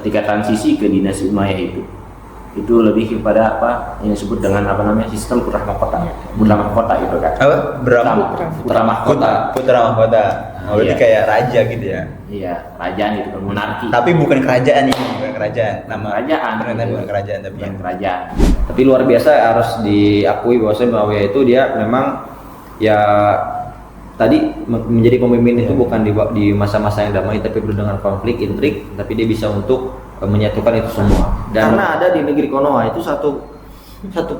ketika transisi ke dinasti Umayyah itu lebih kepada apa yang disebut dengan apa namanya sistem putra mahkota itu kan. Apa? Putra mahkota. Putra mahkota. Berarti Iya. kayak raja gitu ya. Iya, kerajaan itu kan monarki. Tapi bukan kerajaan ini, bukan kerajaan. Nama Kerajaan, ternyata gitu. bukan kerajaan tapi Bukan kerajaan. Tapi luar biasa, harus diakui bahwasanya Muawiyah itu dia memang ya tadi menjadi pemimpin itu bukan di masa-masa yang damai, tapi penuh dengan konflik, intrik, tapi dia bisa untuk menyatukan itu semua. Dan karena ada di negeri Konoha itu satu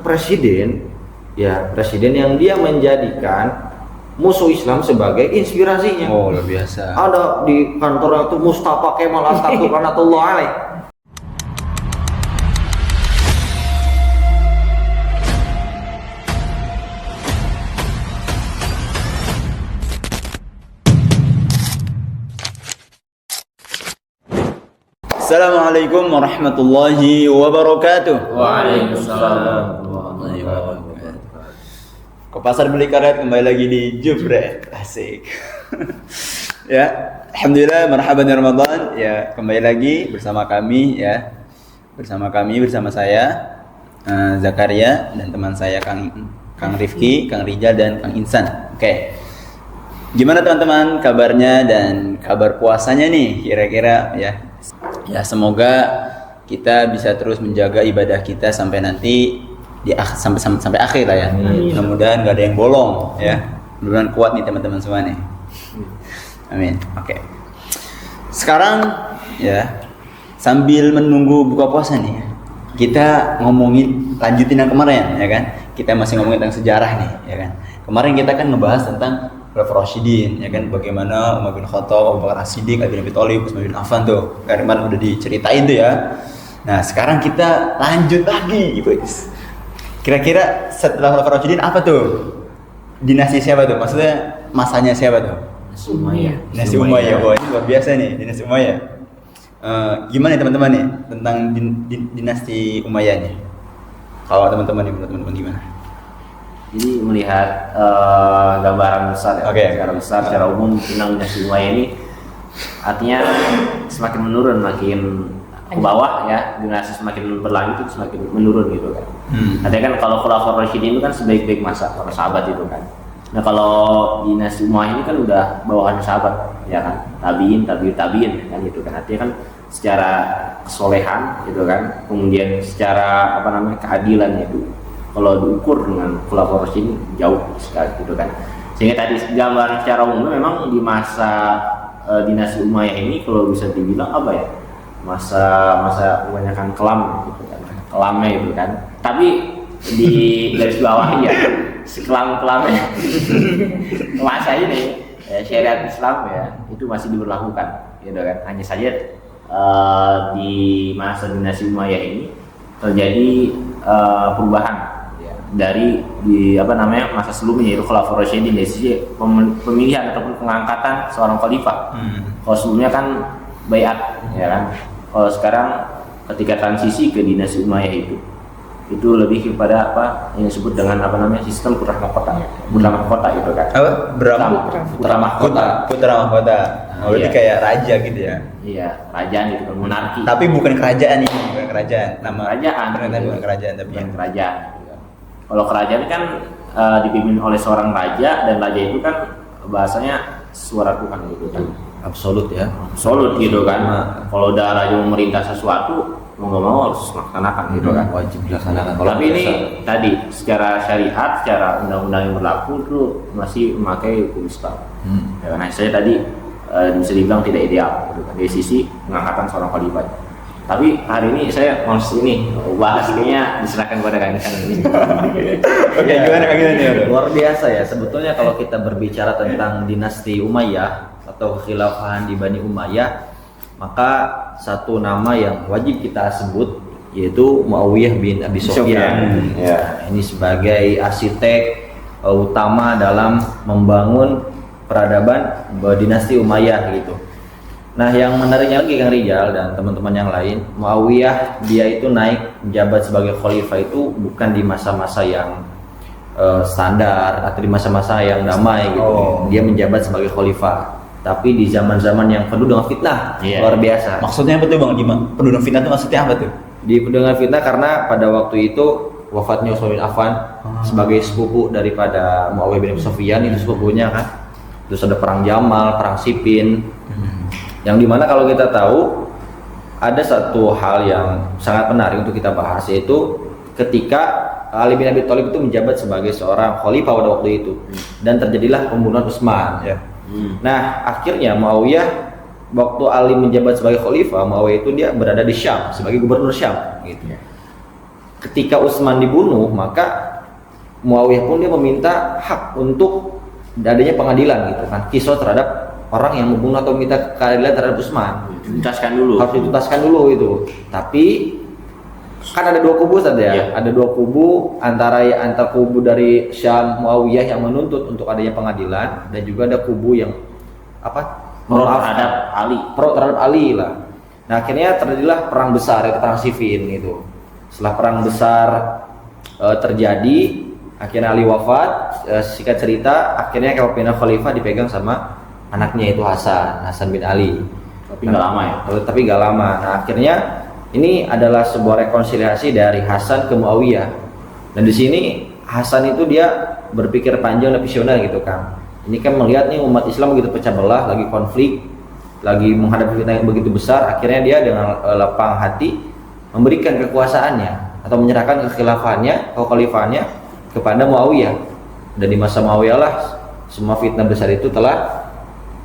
presiden yang dia menjadikan musuh Islam sebagai inspirasinya. oh luar biasa. Ada di kantor itu Mustafa Kemal Atatürk rahmatullah alaih. Assalamualaikum warahmatullahi wabarakatuh. Waalaikumsalam. Ke pasar beli karet kembali lagi di Jebret. Asik. Ya, alhamdulillah marhaban ya Ramadan. Ya, kembali lagi bersama kami ya. Bersama saya Zakaria dan teman saya Kang Rifki, Kang Rijal dan Kang Insan. Oke. Gimana teman-teman kabarnya dan kabar puasanya nih kira-kira ya? Ya semoga kita bisa terus menjaga ibadah kita sampai nanti sampai akhir lah ya. Mudah-mudahan gak ada yang bolong ya. Mudah-mudahan kuat nih teman-teman semua nih. Amin. Oke. Sekarang ya sambil menunggu buka puasa nih, kita lanjutin yang kemarin ya kan. Kita masih ngomongin tentang sejarah nih ya kan. Kemarin kita kan ngebahas tentang Khulafaur Rasyidin ya kan, bagaimana Umar bin Khattab, Abu Bakar As-Siddiq, Ali bin Abi Thalib, Utsman bin Affan tuh. Kemarin udah diceritain tuh ya. Nah, sekarang kita lanjut lagi guys. Kira-kira setelah Khulafaur Rasyidin apa tuh? Dinasti siapa tuh? Maksudnya masanya siapa tuh? Dinasti Umayyah. Wah, ini luar biasa nih, dinasti Umayyah. Gimana nih teman-teman nih tentang dinasti Umayyah nih? Kalau teman-teman nih, menurut teman-teman gimana? Jadi melihat gambaran besar ya, secara besar, secara umum tentang dinasti Umayyah ini artinya semakin menurun, makin ke bawah ya, dinasti semakin berlanjut itu semakin menurun gitu kan. Artinya kan kalau Khulafaur Rasyidin itu kan sebaik-baik masa para sahabat itu kan. Nah kalau dinasti Umayyah ini kan udah bawahan sahabat ya kan, tabiin kan gitu kan. Artinya kan secara kesolehan gitu kan, kemudian secara keadilan itu kalau diukur dengan Khulafaur Rasyidin jauh sekali gitu kan. Sehingga tadi gambaran secara umum memang di masa dinasti Umayyah ini kalau bisa dibilang masa kebanyakan kelam gitu kan, kelamnya itu kan. Tapi di garis bawah ya sekelam-kelamnya masa ini syariat Islam ya itu masih diberlakukan gitu kan. Hanya saja di masa dinasti Umayyah ini terjadi perubahan dari masa sebelumnya, yaitu Khulafaur Rasyidin dari sisi pemilihan ataupun pengangkatan seorang khalifah. Kalau sebelumnya kan baiat ya kan. Kalau sekarang ketika transisi ke dinasti Umayyah itu lebih kepada yang disebut dengan sistem putra mahkota itu kan. Apa? Putra mahkota. Putra mahkota. Berarti Iya. kayak raja gitu ya. Iya, kerajaan itu kan monarki. Tapi bukan kerajaan ini, bukan kerajaan. Nama Kerajaan. ternyata bukan kerajaan tapi Bukan kerajaan. Kalau kerajaan kan dipimpin oleh seorang raja, dan raja itu kan bahasanya suara Tuhan gitu kan. Absolut ya. Absolut gitu kan. Kalau udah raja memerintah sesuatu, mau nggak mau harus melaksanakan gitu kan. Wajib dilaksanakan. Tapi ini tadi secara syariat, secara undang-undang yang berlaku itu masih memakai hukum Islam. Ya, nah saya tadi bisa dibilang tidak ideal gitu kan, dari sisi pengangkatan seorang khalifah. Tapi hari ini saya mau bahas ininya diserahkan kepada Kang Insan ini. Oke, gimana Kang Insan nih? Luar biasa ya, sebetulnya kalau kita berbicara tentang dinasti Umayyah atau kekhilafahan di Bani Umayyah, maka satu nama yang wajib kita sebut yaitu Muawiyah bin Abi Sufyan. Ya, ini sebagai arsitek utama dalam membangun peradaban dinasti Umayyah gitu. Nah, yang menariknya lagi Kang Rijal dan teman-teman yang lain, Muawiyah dia itu naik menjabat sebagai khalifah itu bukan di masa-masa yang standar atau di masa-masa yang damai gitu. Dia menjabat sebagai khalifah. tapi di zaman-zaman yang penuh dengan fitnah, luar biasa. Maksudnya apa tuh Bang Dima? Penuh dengan fitnah itu maksudnya apa tuh? Di penuh dengan fitnah karena pada waktu itu wafatnya Utsman bin Affan sebagai sepupu daripada Muawiyah bin Abi Sufyan, itu sepupunya kan. Terus ada perang Jamal, perang Siffin. Yang dimana kalau kita tahu ada satu hal yang sangat menarik untuk kita bahas, yaitu ketika Ali bin Abi Thalib itu menjabat sebagai seorang khalifah pada waktu itu dan terjadilah pembunuhan Utsman. Nah, akhirnya Muawiyah waktu Ali menjabat sebagai khalifah, Muawiyah itu dia berada di Syam sebagai gubernur Syam gitu. Ketika Utsman dibunuh, maka Muawiyah pun dia meminta hak untuk adanya pengadilan gitu kan, kisah terhadap orang yang membunuh atau minta keadilan terhadap Utsman. Dituntaskan dulu. Harus dituntaskan dulu itu. Tapi kan ada dua kubu saja ya. Ada dua kubu, antara kubu dari Syam Muawiyah yang menuntut untuk adanya pengadilan, dan juga ada kubu yang pro terhadap Ali. Pro terhadap Ali lah. Nah, akhirnya terjadilah perang besar, perang Siffin gitu. Setelah perang besar terjadi, akhirnya Ali wafat. Singkat cerita, akhirnya kepemimpinan khalifah dipegang sama anaknya itu Hasan bin Ali. Tapi nggak lama ya. Tapi nggak lama. Nah, akhirnya ini adalah sebuah rekonsiliasi dari Hasan ke Muawiyah. Dan di sini Hasan itu dia berpikir panjang dan visioner gitu kan. Ini kan melihat nih umat Islam begitu pecah belah, lagi konflik, lagi menghadapi fitnah yang begitu besar. Akhirnya dia dengan lapang hati memberikan kekuasaannya atau menyerahkan kekhalifahannya kepada Muawiyah. Dan di masa Muawiyah lah semua fitnah besar itu telah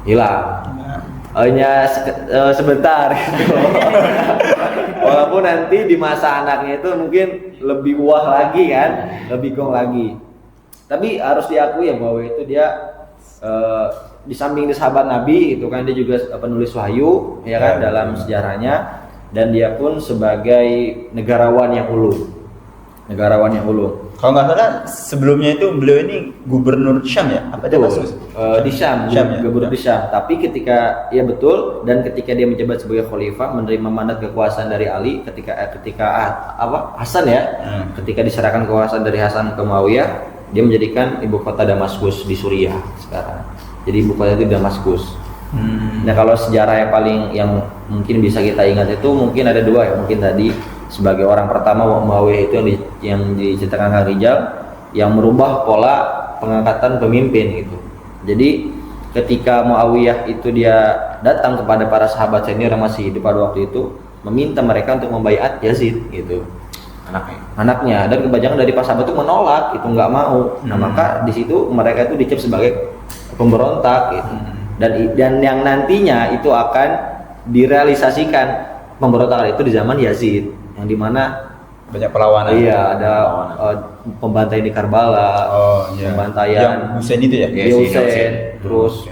hilang. Hanya sebentar gitu. Walaupun nanti di masa anaknya itu mungkin lebih wah lagi kan, lebih gong lagi. Tapi harus diakui ya bahwa itu dia di samping dia sahabat Nabi itu kan, dia juga penulis wahyu ya kan dalam sejarahnya, dan dia pun sebagai negarawan yang ulung. Kalau nggak salah sebelumnya itu beliau ini gubernur Syam ya? Apa itu maksudnya? Di Syam ya? Gubernur di Syam. Tapi ketika ketika dia menjabat sebagai khalifah, menerima mandat kekuasaan dari Ali ketika Hasan ya, ketika diserahkan kekuasaan dari Hasan ke Muawiyah, dia menjadikan ibu kota Damaskus di Suriah sekarang. Jadi ibu kota itu Damaskus. Nah, kalau sejarah yang mungkin bisa kita ingat itu mungkin ada dua ya. Mungkin tadi sebagai orang pertama Muawiyah itu yang diceritakan Kang Rijal, yang merubah pola pengangkatan pemimpin gitu. Jadi ketika Muawiyah itu dia datang kepada para sahabat senior yang masih hidup pada waktu itu, meminta mereka untuk membaiat Yazid gitu, anaknya, dan kebanyakan dari para sahabat itu menolak, itu nggak mau. Nah, maka di situ mereka itu dicap sebagai pemberontak gitu. Dan yang nantinya itu akan direalisasikan pemberontakan itu di zaman Yazid, yang dimana banyak perlawanan. Iya, ada pembantaian di Karbala, pembantaian yang Husain itu ya? Husain, terus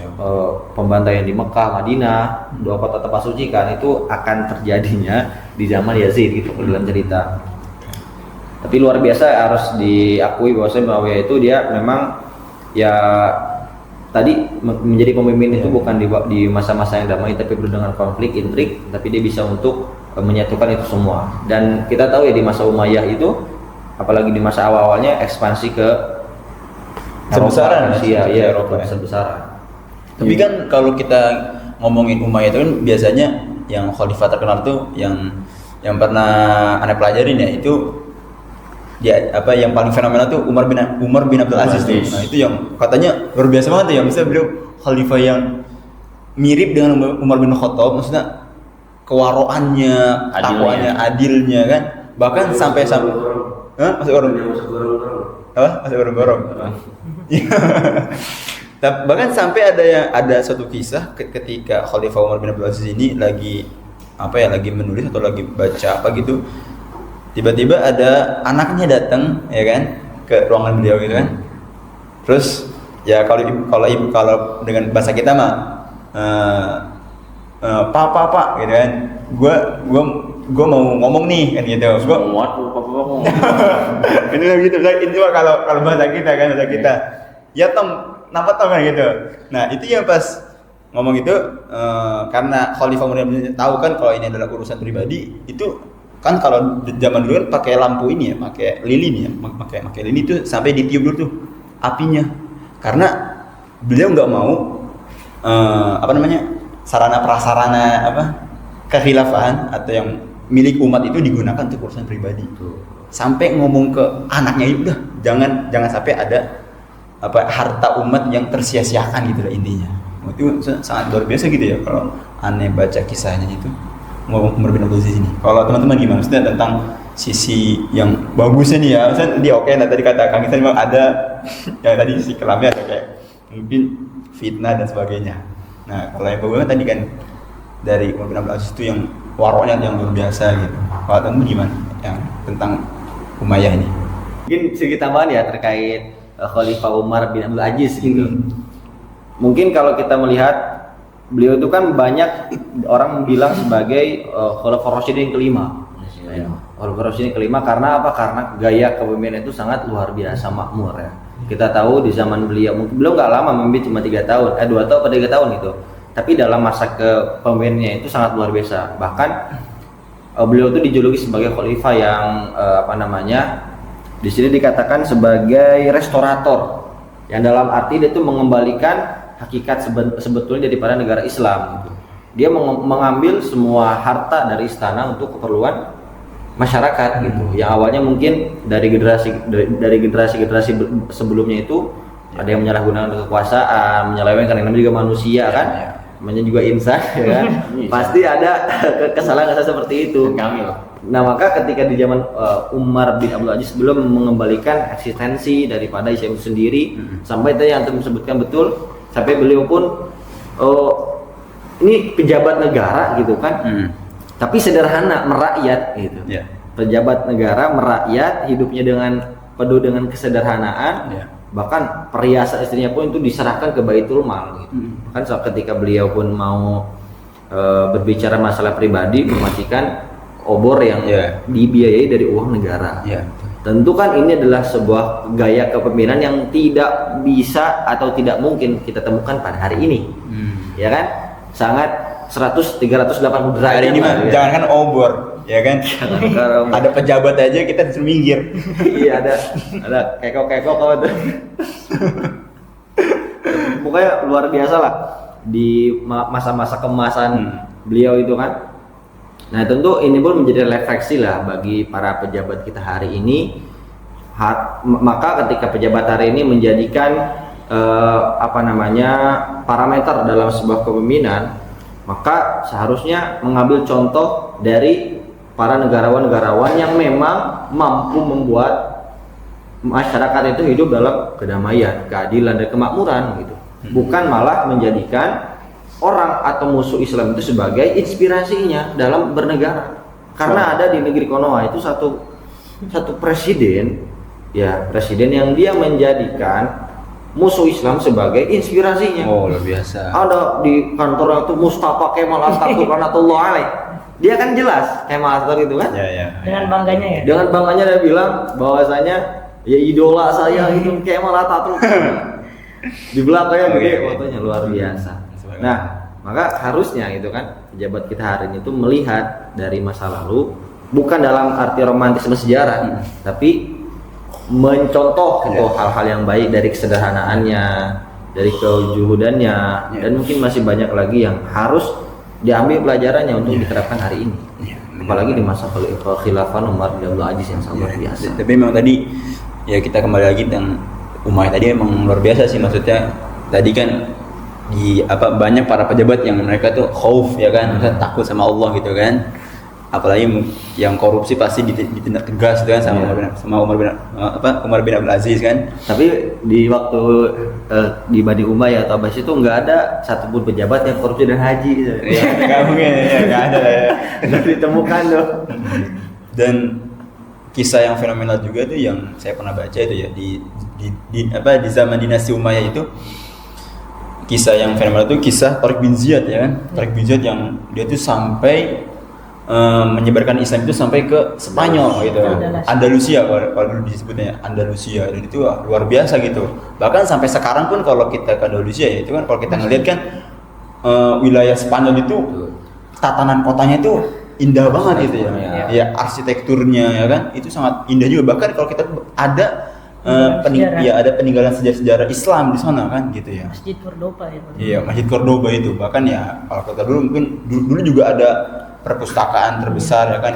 pembantaian di Mekah, Madinah, dua kota tempat suci kan, itu akan terjadinya di zaman Yazid gitu dalam cerita. Tapi luar biasa, harus diakui bahwasanya Muawiyah itu dia memang ya tadi menjadi pemimpin itu bukan di masa-masa yang damai, tapi penuh dengan konflik, intrik, tapi dia bisa untuk menyatukan itu semua. Dan kita tahu ya di masa Umayyah itu, apalagi di masa awal-awalnya, ekspansi ke Eropa, Eropa besar. Tapi kan kalau kita ngomongin Umayyah itu kan biasanya yang khalifah terkenal tuh yang pernah Anda pelajarin ya, itu ya yang paling fenomenal tuh Umar bin Abdul Aziz tuh. Nah, itu yang katanya luar biasa banget tuh, yang bisa beliau khalifah yang mirip dengan Umar bin Khattab, maksudnya kewaroannya, takwaannya, adilnya kan. Bahkan sampai masuk gorong. Masuk gorong. Bahkan sampai ada suatu kisah ketika Khalifah Umar bin Abdul Aziz ini lagi menulis atau lagi baca apa gitu. Tiba-tiba ada anaknya datang ya kan ke ruangan beliau gitu kan. Terus ya kalau dengan bahasa kita mah Pak gitu kan. Gua mau ngomong nih kan gitu. Gua ngomong. Ini gitu. Ini kalau bahasa kita kan, bahasa kita. Ya Tom, kenapa Tom kan gitu. Nah, itu yang pas ngomong itu karena Khalifah Umar tahu kan kalau ini adalah urusan pribadi, itu kan kalau zaman dulu kan pakai lampu ini ya, pakai lilin ya, pakai lilin itu sampai ditiup dulu tuh apinya, karena beliau nggak mau apa namanya, sarana prasarana apa kekhilafahan atau yang milik umat itu digunakan untuk urusan pribadi. Sampai ngomong ke anaknya, udah jangan sampai ada apa harta umat yang tersia-siakan gitu lah intinya. Itu sangat luar biasa gitu ya kalau aneh baca kisahnya itu. Umar bin Abdul Aziz ini. Kalau teman-teman gimana maksudnya tentang sisi yang bagusnya nih ya? Maksudnya dia oke, nah tadi kata Kang Isan memang ada yang tadi sisi kelamnya ada kayak mungkin fitnah dan sebagainya. Nah kalau yang bagusnya tadi kan dari Umar bin Abdul Aziz itu yang waroknya yang luar biasa gitu. Kalau teman-teman gimana yang tentang Umayyah ini? Mungkin sedikit tambahan ya terkait Khalifah Umar bin Abdul Aziz gitu. Mungkin kalau kita melihat beliau itu kan banyak orang bilang sebagai Khalifah Rasyidin kelima. Khalifah Rasyidin kelima karena apa? Karena gaya kepemimpinan itu sangat luar biasa makmur ya. Kita tahu di zaman beliau, mungkin beliau nggak lama memimpin cuma 3 tahun, 2 tahun atau 3 tahun gitu. Tapi dalam masa kepemimpinannya itu sangat luar biasa. Bahkan beliau itu dijuluki sebagai khalifah yang di sini dikatakan sebagai restorator, yang dalam arti dia itu mengembalikan hakikat sebetulnya daripada negara Islam gitu. Dia mengambil semua harta dari istana untuk keperluan masyarakat gitu. Yang awalnya mungkin dari generasi sebelumnya itu ada yang menyalahgunakan kekuasaan, menyelewengkan, yang namanya juga manusia kan, namanya juga insan ya kan. Pasti ada kesalahan seperti itu. Nah maka ketika di zaman Umar bin Abdul Aziz belum mengembalikan eksistensi daripada Islam itu sendiri, sampai tadi yang sebutkan betul, sampai beliau pun ini pejabat negara gitu kan, tapi sederhana, merakyat gitu. Pejabat negara merakyat, hidupnya penuh dengan kesederhanaan, bahkan perhiasan istrinya pun itu diserahkan ke Baitul Mal gitu. Kan ketika beliau pun mau berbicara masalah pribadi, memastikan obor yang dibiayai dari uang negara. Tentu kan ini adalah sebuah gaya kepemimpinan yang tidak bisa atau tidak mungkin kita temukan pada hari ini. Ya kan? Sangat 380 derajat. Hari ini mah jangankan obor, ya kan? Ada pejabat aja kita disuruh minggir. Iya, ada kekok-kekok kalau itu. Pokoknya luar biasa lah di masa-masa kemasan beliau itu kan. Nah tentu ini pun menjadi refleksi lah bagi para pejabat kita hari ini. Maka ketika pejabat hari ini menjadikan parameter dalam sebuah kepemimpinan, maka seharusnya mengambil contoh dari para negarawan-negarawan yang memang mampu membuat masyarakat itu hidup dalam kedamaian, keadilan dan kemakmuran gitu. Bukan malah menjadikan orang atau musuh Islam itu sebagai inspirasinya dalam bernegara. Karena ada di negeri Konoha itu satu presiden yang dia menjadikan musuh Islam sebagai inspirasinya. Oh, luar biasa. Ada di kantor itu Mustafa Kemal Atatürk rahmatullah alaih. Dia kan jelas Kemal Atatürk itu kan? Dengan bangganya ya. Dengan bangganya dia bilang bahwasanya ya idola saya itu Kemal Atatürk. Di belakangnya gede fotonya luar biasa. Nah, maka harusnya itu kan pejabat kita hari ini itu melihat dari masa lalu, bukan dalam arti romantisme sejarah, tapi mencontoh hal-hal yang baik dari kesederhanaannya, dari kejuhudannya, dan mungkin masih banyak lagi yang harus diambil pelajarannya untuk diterapkan hari ini. Apalagi di masa khilafah Umar bin Abdul Aziz yang sangat luar biasa. Tapi memang tadi ya kita kembali lagi tentang Umayyah tadi emang luar biasa sih, maksudnya tadi kan banyak para pejabat yang mereka tuh khauf ya kan, takut sama Allah gitu kan, apalagi yang korupsi pasti ditindak tegas gitu kan sama Umar bin Abdul Aziz kan. Tapi di waktu di Bani Umayyah atau Abbas itu nggak ada satupun pejabat yang korupsi dan haji gitu. Nggak mungkin ya, nggak ada ya. Nggak ditemukan tuh. Dan kisah yang fenomenal juga tuh yang saya pernah baca itu ya di zaman dinasti Umayyah itu, kisah yang fenomenal itu kisah Tariq bin Ziyad ya kan. Tariq bin Ziyad yang dia tuh sampai menyebarkan Islam itu sampai ke Spanyol gitu, Andalusia kalau dulu disebutnya Andalusia, dan itu luar biasa gitu. Bahkan sampai sekarang pun kalau kita ke Andalusia ya itu kan, kalau kita ngelihat kan wilayah Spanyol itu tatanan kotanya itu indah banget gitu ya, arsitekturnya ya kan itu sangat indah juga. Bahkan kalau kita ada ada peninggalan sejarah Islam di sana kan gitu ya. Masjid Cordoba itu. Iya, Masjid Cordoba itu. Bahkan ya kalau kata dulu mungkin dulu juga ada perpustakaan terbesar ya kan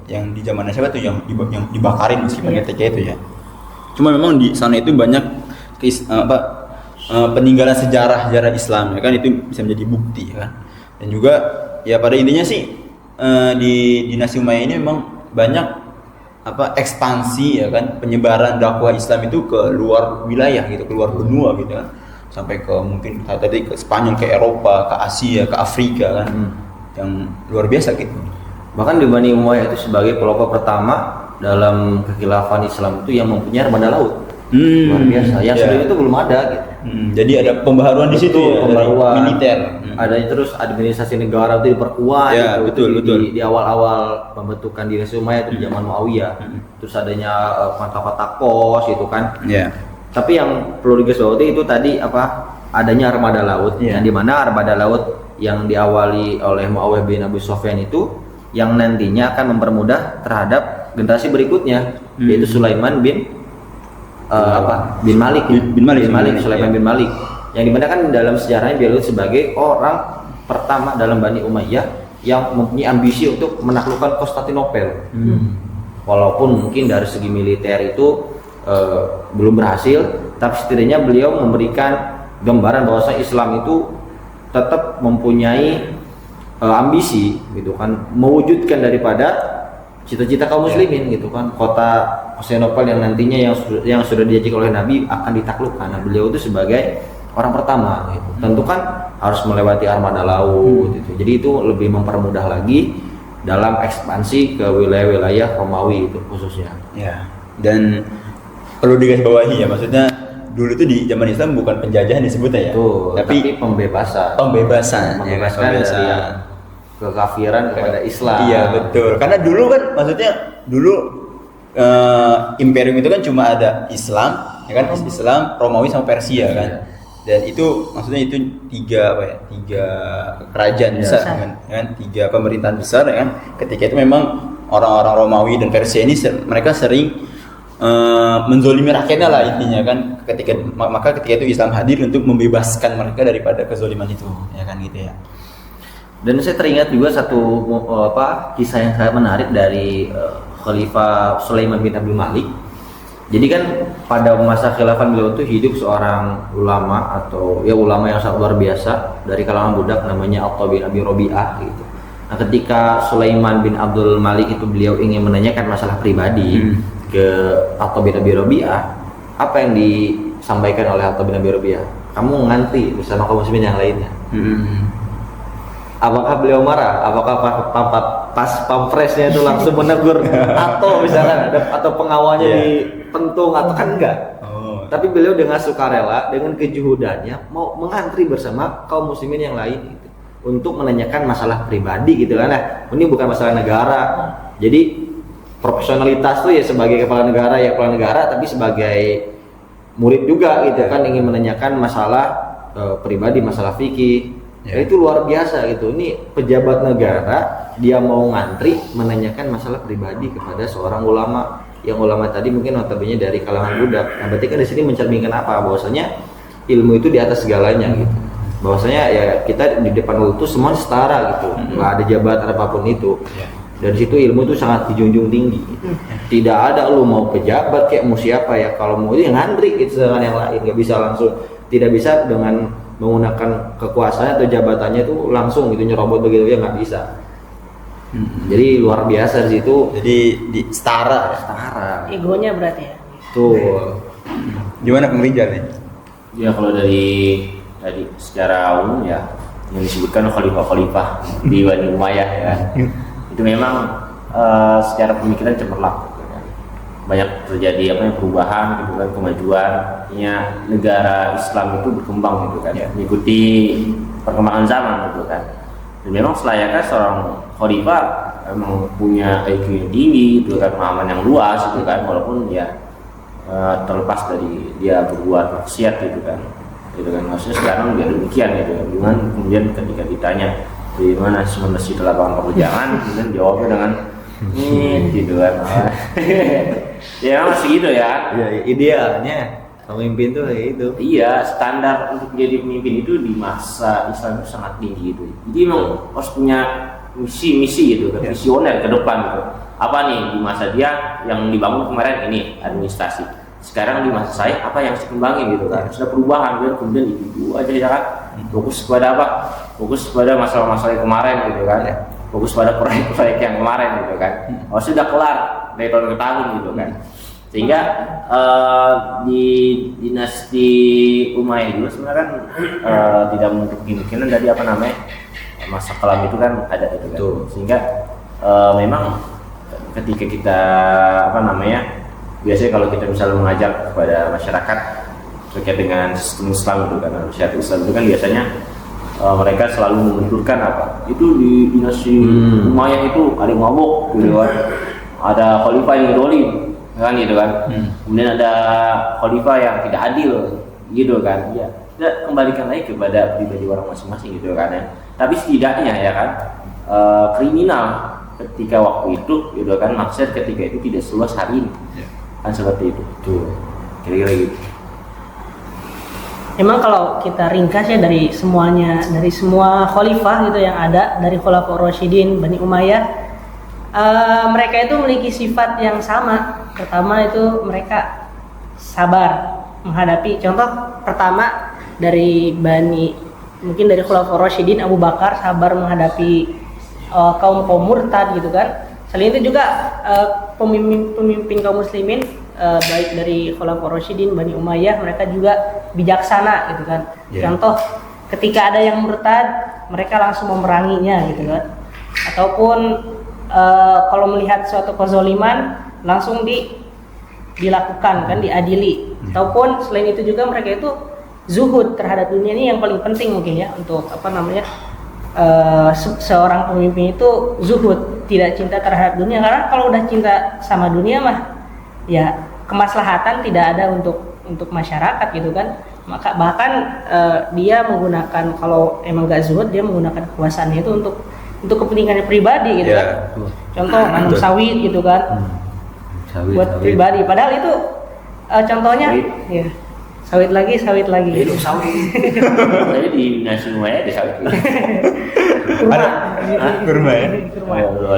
yang di zamannya siapa tuh yang dibakarin meskipun ketika itu ya. Cuma memang di sana itu banyak peninggalan sejarah Islam ya kan, itu bisa menjadi bukti ya kan. Dan juga ya pada intinya sih di dinasti Umayyah ini memang banyak ekspansi ya kan, penyebaran dakwah Islam itu ke luar wilayah gitu, keluar benua gitu kan, sampai ke mungkin tadi ke Spanyol, ke Eropa, ke Asia, ke Afrika kan, yang luar biasa gitu. Bahkan di Bani Umayyah itu sebagai pelopor pertama dalam kekhilafan Islam itu yang mempunyai armada laut. Luar biasa. Yang sebelumnya itu belum ada gitu. Jadi ada pembaharuan di situ ya, pembaruan dari militer. Ada terus administrasi negara itu diperkuat ya, gitu. betul. Di awal-awal pembentukan dinasti Umayyah itu di zaman Muawiyah. Terus adanya kota-kota kos gitu kan. Tapi yang perlu digarisbawahi itu tadi adanya armada laut, yang dimana armada laut yang diawali oleh Muawiyah bin Abi Sufyan itu yang nantinya akan mempermudah terhadap generasi berikutnya, yaitu Sulaiman bin Malik, Sulaiman bin Malik, yang dimana kan dalam sejarahnya beliau sebagai orang pertama dalam Bani Umayyah yang mempunyai ambisi untuk menaklukkan Konstantinopel. Walaupun mungkin dari segi militer itu belum berhasil, tapi setidaknya beliau memberikan gambaran bahwa Islam itu tetap mempunyai ambisi gitu kan, mewujudkan daripada cita-cita kaum muslimin gitu kan, kota Konstantinopel yang nantinya yang sudah dijanjikan oleh Nabi akan ditaklukkan. Nah, beliau itu sebagai orang pertama gitu. Tentu kan harus melewati armada laut gitu. Jadi itu lebih mempermudah lagi dalam ekspansi ke wilayah-wilayah Romawi itu khususnya. Ya. Dan perlu digarisbawahi ya, maksudnya dulu itu di zaman Islam bukan penjajahan disebutnya ya. Tapi pembebasan. Pembebasan dari kekafiran kepada Islam. Iya, betul. Karena dulu kan maksudnya dulu imperium itu kan cuma ada Islam, ya kan, Islam, Romawi sama Persia kan. Dan itu maksudnya itu tiga kerajaan besar kan, tiga pemerintahan besar ya kan. Ketika itu memang orang-orang Romawi dan Persia ini mereka sering menzolimi rakyatnya lah intinya kan. Maka ketika itu Islam hadir untuk membebaskan mereka daripada kezoliman itu, ya kan gitu ya. Dan saya teringat juga satu kisah yang sangat menarik dari Khalifah Sulaiman bin Abdul Malik. Jadi kan pada masa khilafan beliau itu hidup seorang ulama atau ya ulama yang sangat luar biasa dari kalangan budak, namanya Atha bin Abi Rabi'ah gitu. Nah, ketika Sulaiman bin Abdul Malik itu beliau ingin menanyakan masalah pribadi ke Atha bin Abi Rabi'ah, apa yang disampaikan oleh Atha bin Abi Rabi'ah? Kamu ngantri bersama kaum muslimin yang lainnya. Apakah beliau marah? Apakah pas pampresnya itu langsung menegur atau misalkan atau pengawalnya dipentung atau kan enggak? Tapi beliau dengan sukarela, dengan kejuhudannya mau mengantri bersama kaum muslimin yang lain gitu, untuk menanyakan masalah pribadi gitu kan. Nah, ini bukan masalah negara. Jadi profesionalitas tuh ya sebagai kepala negara, tapi sebagai murid juga gitu kan, ingin menanyakan masalah pribadi, masalah fikih. Itu luar biasa gitu. Ini pejabat negara dia mau ngantri menanyakan masalah pribadi kepada seorang ulama, yang ulama tadi mungkin notabene dari kalangan budak. Nah, berarti kan di sini mencerminkan apa? Bahwasanya ilmu itu di atas segalanya gitu. Bahwasanya ya kita di depan Allah itu semua setara gitu. Nggak ada jabatan apapun itu. Dari situ ilmu itu sangat dijunjung tinggi. Tidak ada lu mau pejabat kayak mau siapa ya, kalau mau itu yang ngantri gitu dengan yang lain. Nggak bisa langsung, tidak bisa dengan menggunakan kekuasaan atau jabatannya itu langsung gitu nyerobot begitu ya, nggak bisa. Jadi luar biasa di situ. Jadi di setara. Egonya berarti ya. Tuh. Gimana Kang nih? Ya kalau dari secara umum ya yang disebutkan khalifah-khalifah di Bani Umayyah ya. Itu memang secara pemikiran cemerlang. Banyak terjadi perubahan gitu kan, kemajuan, artinya negara Islam itu berkembang gitu kan, mengikuti perkembangan zaman gitu kan. Dan memang selayaknya seorang khalifah memang punya IQ yang tinggi gitu kan, pemahaman yang luas gitu kan, walaupun ya terlepas dari dia berbuat maksiat gitu kan. Maksudnya sekarang dia demikian gitu kan. Kemudian ketika ditanya di mana sebenarnya lapangan pekerjaan, kemudian jawabnya dengan gitu kan. Ya masih gitu ya. Ya, idealnya pemimpin tuh kayak gitu. Iya, standar untuk jadi pemimpin itu di masa Islam itu sangat tinggi gitu. Jadi memang harus punya misi gitu, visioner ke depan gitu. Apa nih di masa dia yang dibangun kemarin ini administrasi. Sekarang di masa saya apa yang harus dikembangin gitu kan. Sudah perubahan gitu, kemudian itu aja ya kan. Fokus kepada apa? Fokus kepada masalah-masalah yang kemarin gitu kan. Fokus pada proyek-proyek yang kemarin gitu kan. Sudah kelar dari tahun ke tahun gitu kan. Sehingga di dinasti Umayyah dulu sebenarnya kan tidak menutup kemungkinan dari apa namanya masa kelam itu kan ada gitu kan. Sehingga memang ketika kita apa namanya biasanya kalau kita misalnya mengajak kepada masyarakat terkait dengan sistem Islam itu kan, syariat Islam itu kan biasanya mereka selalu membenturkan apa itu di dinasti Umayyah itu ada yang mabuk gitu kan, ada khalifah yang zalim kan gitu kan, kemudian ada khalifah yang tidak adil gitu kan. Ya kita kembalikan lagi kepada pribadi orang masing-masing gitu kan ya. Tapi setidaknya ya kan kriminal ketika waktu itu gitu kan, maksud ketika itu tidak seluas hari ini kan seperti itu tuh kira-kira gitu. Emang kalau kita ringkas ya dari semuanya, dari semua khalifah gitu yang ada, dari Khulafaur Rasyidin Bani Umayyah, mereka itu memiliki sifat yang sama. Pertama itu mereka sabar menghadapi. Contoh pertama dari mungkin dari Khulafaur Rasyidin Abu Bakar sabar menghadapi kaum murtad gitu kan. Selain itu juga pemimpin kaum muslimin baik dari Khulafaur Rasyidin Bani Umayyah mereka juga bijaksana gitu kan. Contoh ketika ada yang murtad mereka langsung memeranginya gitu kan. Ataupun kalau melihat suatu kezaliman langsung dilakukan kan, diadili. Ataupun selain itu juga mereka itu zuhud terhadap dunia. Ini yang paling penting mungkin ya untuk apa namanya seorang pemimpin itu zuhud, tidak cinta terhadap dunia. Karena kalau udah cinta sama dunia mah ya kemaslahatan tidak ada untuk masyarakat gitu kan. Maka bahkan dia menggunakan, kalau emang gak zuhud, dia menggunakan kekuasaannya itu untuk kepentingannya pribadi gitu kan. Contoh nanam sawit gitu kan, buat pribadi. Padahal itu contohnya ya sawit lagi. Hidup sawit. Tapi di nasi Umayyah ada sawit. Kurma ya.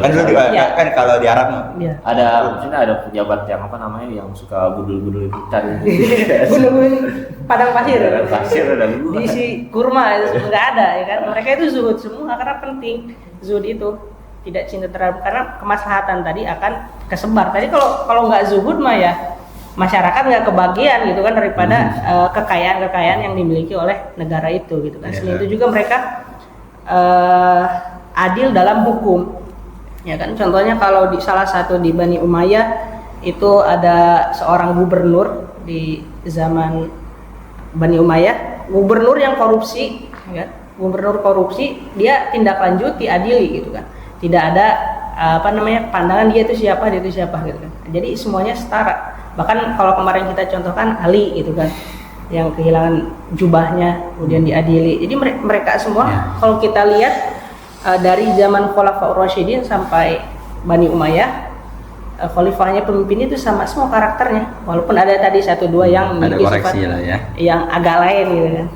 Kan dulu kan kalau di Arab mah Ada maksudnya ada pejabat yang apa namanya yang suka budul-budul hutan. Gunung padang pasir. Pasir ada Diisi kurma itu nggak ada ya kan. Mereka itu zuhud semua karena penting. Zuhud itu tidak cinta terhadap, karena kemaslahatan tadi akan kesebar. Tadi kalau nggak zuhud mah ya masyarakat nggak kebagian gitu kan daripada kekayaan yang dimiliki oleh negara itu gitu kan. Selain itu juga mereka adil dalam hukum ya kan. Contohnya kalau di salah satu di Bani Umayyah itu ada seorang gubernur di zaman Bani Umayyah, gubernur yang korupsi ya kan? Gubernur korupsi, dia tindak lanjut diadili gitu kan. Tidak ada apa namanya pandangan dia itu siapa gitu kan. Jadi semuanya setara. Bahkan kalau kemarin kita contohkan Ali gitu kan, yang kehilangan jubahnya kemudian diadili. Jadi mereka semua kalau kita lihat dari zaman Khulafaur Rasyidin sampai Bani Umayyah, khalifahnya pemimpin itu sama semua karakternya. Walaupun ada tadi satu dua yang memiliki sifat yang agak lain gitu kan.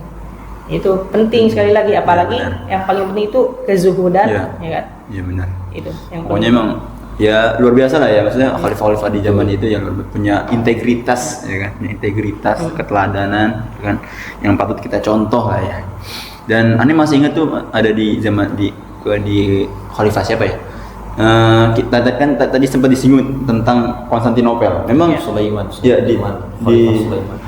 Itu penting sekali lagi, apalagi yang paling penting itu kezuhudan ya kan. Iya benar. Itu yang pokoknya emang ya luar biasa lah ya, maksudnya khalifah-khalifah di zaman itu yang punya integritas ya kan, integritas, keteladanan kan, yang patut kita contoh lah ya. Dan Ane masih ingat tuh ada di zaman di khalifah siapa ya? Kita kan tadi sempat disinggung tentang Konstantinopel. Memang Sulaiman. Ya di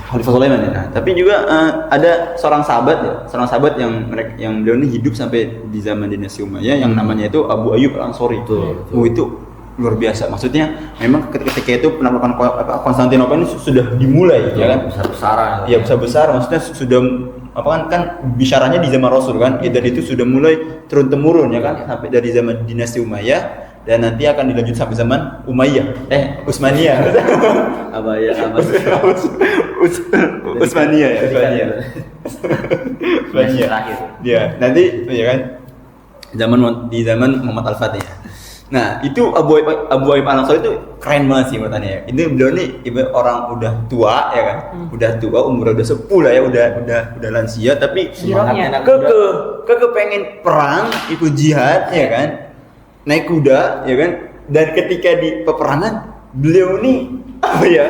Khalifah Sulaiman ya. Nah, tapi juga ada seorang sahabat yang beliau ini hidup sampai di zaman dinasti Umayyah yang namanya itu Abu Ayyub Al-Ansori. Itu luar biasa. Maksudnya memang ketika itu penaklukan Konstantinopel ini sudah dimulai ya kan, besar-besaran. Ya besar-besar, maksudnya sudah apa kan bicaranya di zaman Rasul kan, dan itu sudah mulai turun temurun ya kan, sampai dari zaman dinasti Umayyah dan nanti akan dilanjut sampai zaman Utsmaniyah. Utsmaniyah. Ya, nanti ya kan di zaman Muhammad Al-Fatih. Nah, itu Abu Ayyub Al-Ansari itu keren banget sih menurutnya ya. Ini beliau nih ibarat orang udah tua ya kan. Udah tua, umurnya udah sepuh lah ya, udah lansia tapi Semangatnya keke pengen perang, ikut jihad ya kan. Naik kuda ya kan. Dan ketika di peperangan beliau nih apa ya?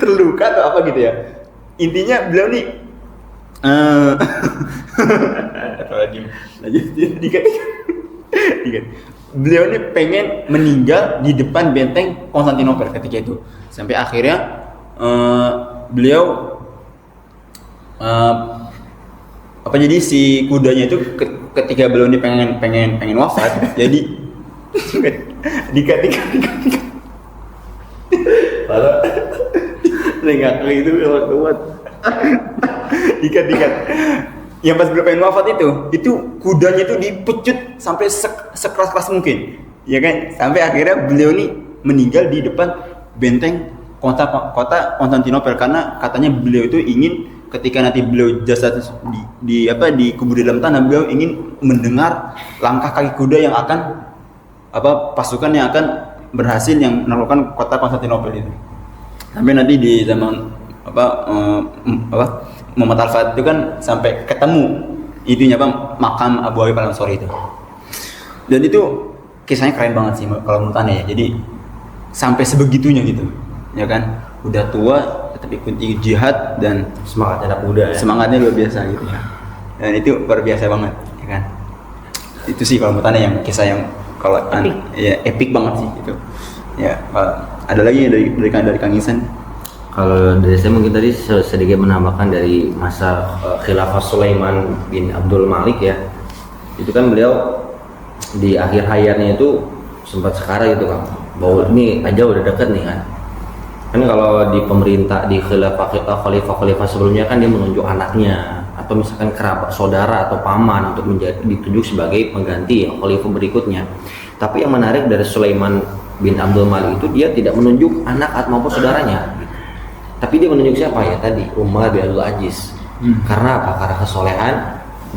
terluka atau apa gitu ya. Intinya beliau nih beliau ini pengen meninggal di depan benteng Konstantinopel ketika itu sampai akhirnya beliau jadi si kudanya itu ketika beliau ini pengen wafat jadi dikat kalau lengak itu kuat dikat yang pas beliau pengen wafat itu kudanya itu dipecut sampai sekeras mungkin ya kan sampai akhirnya beliau ini meninggal di depan benteng kota Konstantinopel karena katanya beliau itu ingin ketika nanti beliau jasad dikubur di dalam tanah beliau ingin mendengar langkah kaki kuda yang akan pasukan yang akan berhasil yang menaklukkan kota Konstantinopel itu sampai nanti di zaman Muhammad Al-Fatih itu kan sampai ketemu itunya makam Abu Ayyub Al-Ansari itu dan itu kisahnya keren banget sih kalau menurut Anda ya jadi sampai sebegitunya gitu ya kan udah tua tetap ikut jihad dan Semangatnya anak muda ya. Semangatnya luar biasa gitu ya dan itu luar biasa banget ya kan itu sih kalau menurut Anda yang kisah yang kalau epic banget sih itu ya ada lagi dari Kang Ihsan. Kalau dari saya mungkin tadi sedikit menambahkan dari masa Khilafah Sulaiman bin Abdul Malik ya. Itu kan beliau di akhir hayatnya itu sempat sekarang gitu kan. Bahwa ini aja udah deket nih kan. Kan kalau di pemerintah di khalifah sebelumnya kan dia menunjuk anaknya atau misalkan kerabat saudara atau paman untuk ditunjuk sebagai pengganti ya, khalifah berikutnya. Tapi yang menarik dari Sulaiman bin Abdul Malik itu dia tidak menunjuk anak maupun saudaranya. Tapi dia menunjuk siapa ya tadi? Umar bin Abdul Aziz. Karena apa? Karena kesolehan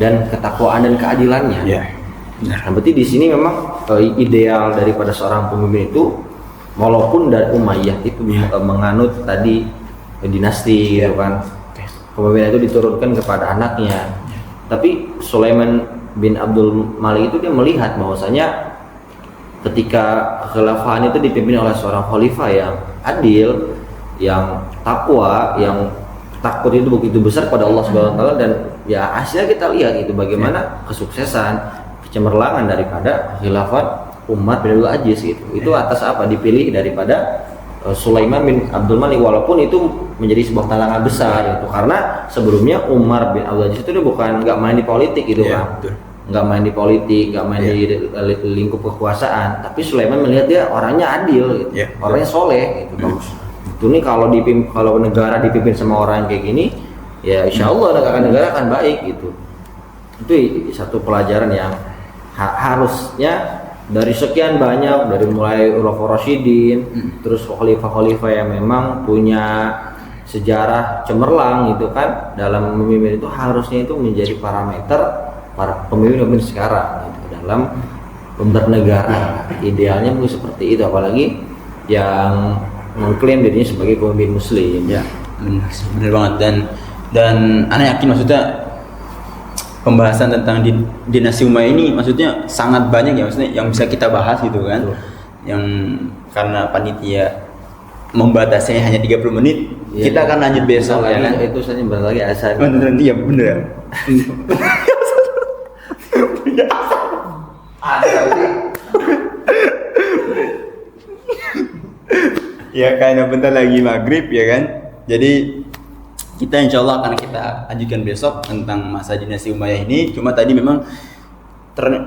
dan ketakwaan dan keadilannya. Yeah. Nah, berarti di sini memang ideal daripada seorang pemimpin itu, walaupun dari Umayyah itu menganut tadi dinasti, gitu kan. Kepemimpinan itu diturunkan kepada anaknya. Tapi Sulaiman bin Abdul Malik itu dia melihat bahwasanya ketika kekhalifahan itu dipimpin oleh seorang khalifah yang adil, yang takwa, yang takut itu begitu besar pada Allah Subhanahu wa taala dan ya hasilnya kita lihat itu bagaimana kesuksesan, kecemerlangan daripada khilafat Umar bin Abdul Aziz gitu. Itu atas apa dipilih daripada Sulaiman bin Abdul Malik walaupun itu menjadi sebuah tantangan besar itu karena sebelumnya Umar bin Abdul Aziz itu dia bukan enggak main di politik gitu kan. Enggak main di politik, enggak main di lingkup kekuasaan, tapi Sulaiman melihat dia orangnya adil gitu. Orangnya soleh gitu. Bagus. Itu nih kalau negara dipimpin sama orang kayak gini ya insya Allah negara akan baik gitu. Itu satu pelajaran yang harusnya dari sekian banyak dari mulai Khulafaur Rasyidin terus khalifah-khalifah yang memang punya sejarah cemerlang gitu kan dalam memimpin itu harusnya itu menjadi parameter para pemimpin sekarang gitu, dalam bernegara. Idealnya mungkin seperti itu apalagi yang mengklaim dirinya sebagai pemimpin muslim ya benar banget dan ana yakin maksudnya pembahasan tentang dinasti Umayyah ini maksudnya sangat banyak ya maksudnya yang bisa kita bahas gitu kan yang karena panitia membatasi hanya 30 menit kita akan lanjut besok ya kan itu saja bentar lagi asal iya bener ya karena bentar lagi maghrib ya kan jadi kita insya Allah akan kita lanjutkan besok tentang masa dinasti Umayyah ini cuma tadi memang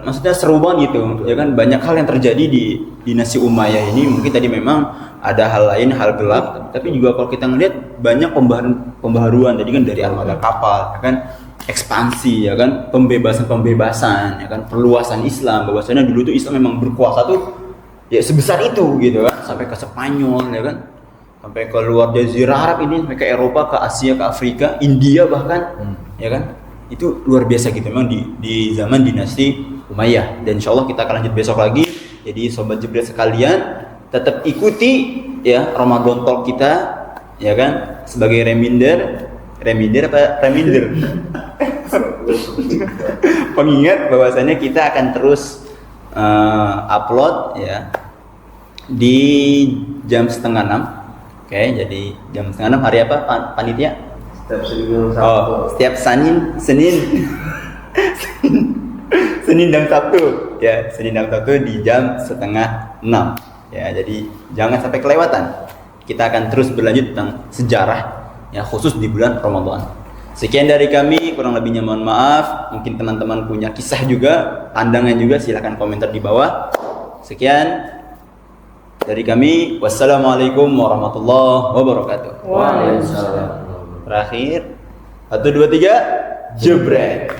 maksudnya seru banget gitu ya kan banyak hal yang terjadi di dinasti Umayyah ini mungkin tadi memang ada hal lain hal gelap tapi juga kalau kita ngelihat banyak pembaharuan tadi kan dari armada kapal ya kan ekspansi ya kan pembebasan ya kan perluasan Islam bahwasanya dulu tuh Islam memang berkuasa tuh ya sebesar itu gitu kan sampai ke Spanyol ya kan sampai ke luar Jazirah Arab ini sampai ke Eropa ke Asia ke Afrika India bahkan ya kan itu luar biasa gitu memang di zaman dinasti Umayyah dan insyaallah kita akan lanjut besok lagi Jadi sobat jebret sekalian, tetap ikuti ya Ramadan Talk kita, ya kan? Sebagai reminder pengingat bahwasanya kita akan terus upload ya di jam 5:30. Oke, jadi jam 5:30 hari apa panitia? Setiap Senin Setiap Senin Senin dan Sabtu ya, Senin dan Sabtu di jam 5:30 ya. Jadi jangan sampai kelewatan. Kita akan terus berlanjut tentang sejarah ya, khusus di bulan Ramadan. Sekian dari kami, kurang lebihnya mohon maaf. Mungkin teman-teman punya kisah juga, pandangan juga, silakan komentar di bawah. Sekian dari kami. Wassalamualaikum warahmatullahi wabarakatuh. Waalaikumsalam. Terakhir 1 2 3 jebret.